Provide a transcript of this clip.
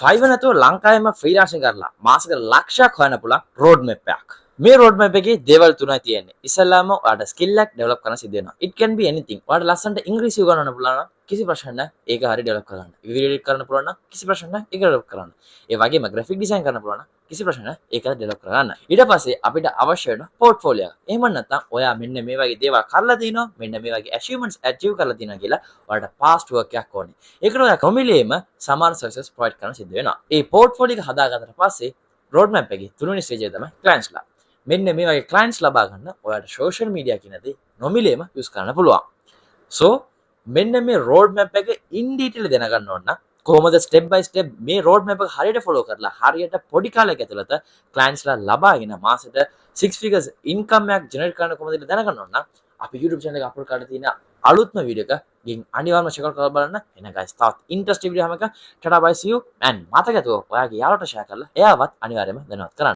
ෆයිවර් නැතුව ලංකාවේම ෆ්‍රීලාන්සින් කරලා මාසෙකට ලක්ෂයක් හොයන්න පුළුවන් රෝඩ් මැප් එකක්. මේ රෝඩ් මැප් එකේ දේවල් තුනයි තියෙන්නේ. ඉස්සෙල්ලාම ඔයාලට ස්කිල් එකක් ඩෙවලොප් කරන්න සිද්ධ වෙනවා. it can be anything. ඔයාලට ලස්සනට ඉංග්‍රීසි උගන්වන්න පුළුවන් නම් කිසි ප්‍රශ්නයක් නැහැ. ඒක හරියට ඩෙවලොප් කරගන්න. වීඩියෝ එඩිට් කරන්න පුළුවන් නම් කිසි ප්‍රශ්නයක් නැහැ. ඒක ඩෙවලොප් කරන්න. ඒ වගේම ග්‍රැෆික් ඩිසයින් කරන්න පුළුවන් නම් කිසි ප්‍රශ්නයක් නැහැ. ඒක ඩෙවලොප් කරගන්න. ඊට පස්සේ අපිට අවශ්‍ය වෙන පෝර්ට්ෆෝලියෝ එක. එහෙම නැත්නම් ඔයා මෙන්න මේ වගේ දේවල් කරලා තිනවා, මෙන්න මේ වගේ achievements achieve කරලා තිනවා කියලා ඔයාලට past work එකක් ඕනේ. ඒකට ඔයා කොමිලේම සමාන services provide කරන්න සිද්ධ වෙනවා. ඒ පෝර්ට්ෆෝලියෝ එක හදාගත්තට පස්සේ රෝඩ් මැප් එකේ තුන්වෙනි ස්ටේජ් එක තමයි clientsලා. මෙන්න මේ වගේ clients ලබා ගන්න ඔයාලට social media කියන දේ නොමිලේම use කරන්න පුළුවන්. so මෙන්න මේ road map එක in detail දැනගන්න ඕන නම් කොහොමද step by step මේ road map එක හරියට follow කරලා හරියට පොඩි කාලයක ඇතුළත clientsලා ලබාගෙන මාසෙට 6 figures income එකක් generate කරන්න කොහොමද කියලා දැනගන්න ඕන නම් අපි YouTube channel එක අප්ලෝඩ් කරලා තියෙන අලුත්ම වීඩියෝ එකකින් අනිවාර්යයෙන්ම check out කරලා බලන්න. එහෙනම් guys තවත් interesting video එකක් tata bye see you and මතක ඇතුව ඔයාගේ යාළුවට share කරලා එයාවත් අනිවාර්යයෙන්ම දැනුවත් කරන්න.